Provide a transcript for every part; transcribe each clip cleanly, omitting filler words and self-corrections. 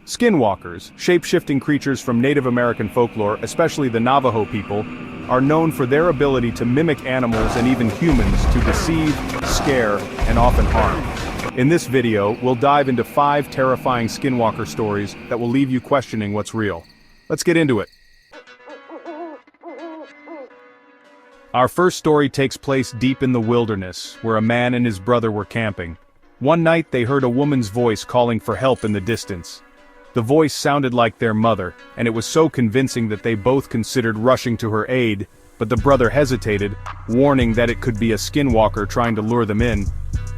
Skinwalkers, shape-shifting creatures from Native American folklore, especially the Navajo people, are known for their ability to mimic animals and even humans to deceive, scare, and often harm. In this video, we'll dive into 5 terrifying skinwalker stories that will leave you questioning what's real. Let's get into it. Our first story takes place deep in the wilderness, where a man and his brother were camping. One night they heard a woman's voice calling for help in the distance. The voice sounded like their mother, and it was so convincing that they both considered rushing to her aid, but the brother hesitated, warning that it could be a skinwalker trying to lure them in.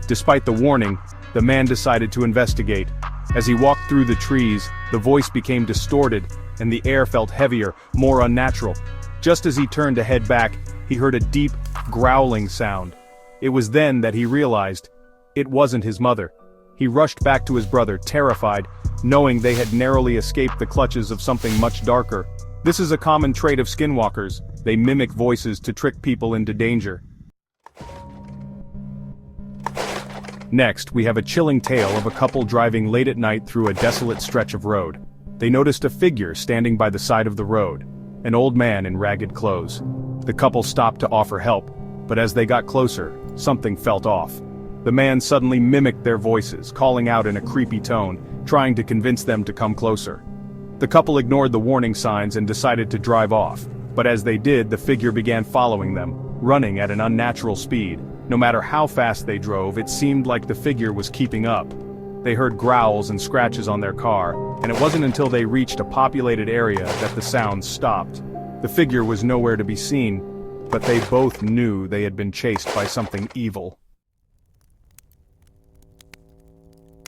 Despite the warning, the man decided to investigate. As he walked through the trees, the voice became distorted, and the air felt heavier, more unnatural. Just as he turned to head back, he heard a deep, growling sound. It was then that he realized it wasn't his mother. He rushed back to his brother, terrified, knowing they had narrowly escaped the clutches of something much darker. This is a common trait of skinwalkers. They mimic voices to trick people into danger. Next, we have a chilling tale of a couple driving late at night through a desolate stretch of road. They noticed a figure standing by the side of the road, an old man in ragged clothes. The couple stopped to offer help, but as they got closer, something felt off. The man suddenly mimicked their voices, calling out in a creepy tone, trying to convince them to come closer. The couple ignored the warning signs and decided to drive off, but as they did, the figure began following them, running at an unnatural speed. No matter how fast they drove, it seemed like the figure was keeping up. They heard growls and scratches on their car, and it wasn't until they reached a populated area that the sounds stopped. The figure was nowhere to be seen, but they both knew they had been chased by something evil.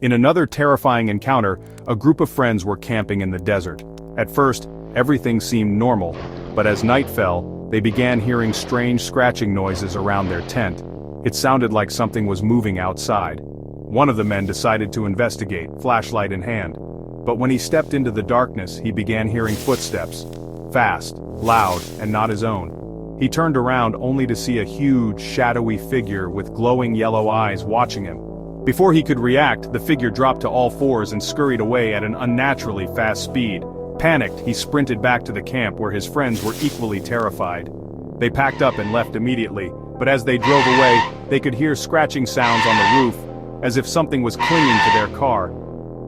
In another terrifying encounter, a group of friends were camping in the desert. At first, everything seemed normal, but as night fell, they began hearing strange scratching noises around their tent. It sounded like something was moving outside. One of the men decided to investigate, flashlight in hand. But when he stepped into the darkness, he began hearing footsteps. Fast, loud, and not his own. He turned around only to see a huge, shadowy figure with glowing yellow eyes watching him. Before he could react, the figure dropped to all fours and scurried away at an unnaturally fast speed. Panicked, he sprinted back to the camp where his friends were equally terrified. They packed up and left immediately, but as they drove away, they could hear scratching sounds on the roof, as if something was clinging to their car.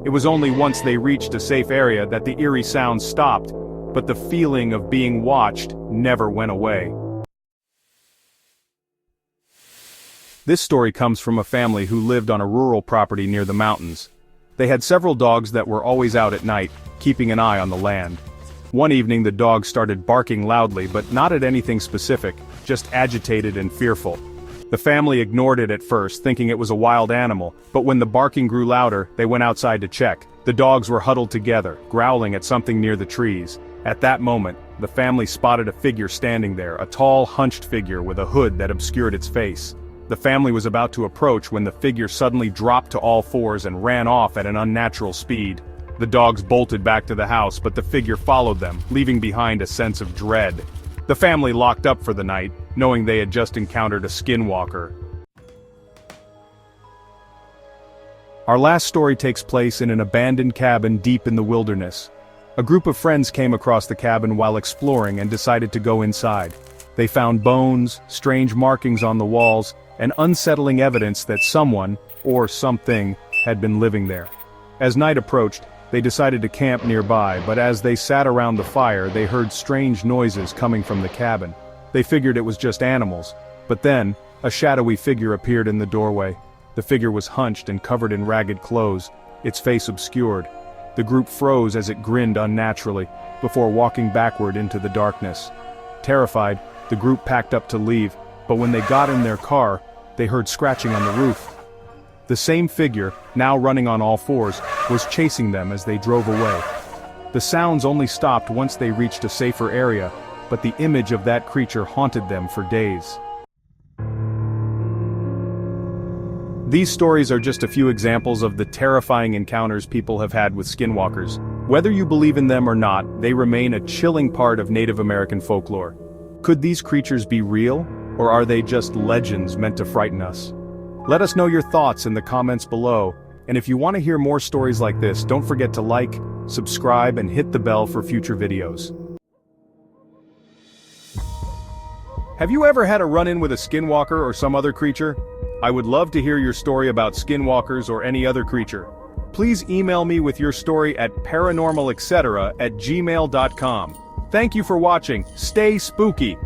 It was only once they reached a safe area that the eerie sounds stopped, but the feeling of being watched never went away. This story comes from a family who lived on a rural property near the mountains. They had several dogs that were always out at night, keeping an eye on the land. One evening the dogs started barking loudly, but not at anything specific, just agitated and fearful. The family ignored it at first, thinking it was a wild animal, but when the barking grew louder, they went outside to check. The dogs were huddled together, growling at something near the trees. At that moment, the family spotted a figure standing there, a tall, hunched figure with a hood that obscured its face. The family was about to approach when the figure suddenly dropped to all fours and ran off at an unnatural speed. The dogs bolted back to the house, but the figure followed them, leaving behind a sense of dread. The family locked up for the night, knowing they had just encountered a skinwalker. Our last story takes place in an abandoned cabin deep in the wilderness. A group of friends came across the cabin while exploring and decided to go inside. They found bones, strange markings on the walls, and unsettling evidence that someone, or something, had been living there. As night approached, they decided to camp nearby, but as they sat around the fire they heard strange noises coming from the cabin. They figured it was just animals, but then, a shadowy figure appeared in the doorway. The figure was hunched and covered in ragged clothes, its face obscured. The group froze as it grinned unnaturally, before walking backward into the darkness. Terrified, the group packed up to leave, but when they got in their car, they heard scratching on the roof. The same figure, now running on all fours, was chasing them as they drove away. The sounds only stopped once they reached a safer area, but the image of that creature haunted them for days. These stories are just a few examples of the terrifying encounters people have had with skinwalkers. Whether you believe in them or not, they remain a chilling part of Native American folklore. Could these creatures be real, or are they just legends meant to frighten us? Let us know your thoughts in the comments below, and if you want to hear more stories like this, don't forget to like, subscribe and hit the bell for future videos. Have you ever had a run-in with a skinwalker or some other creature? I would love to hear your story about skinwalkers or any other creature. Please email me with your story at paranormaletc@gmail.com. Thank you for watching. Stay spooky.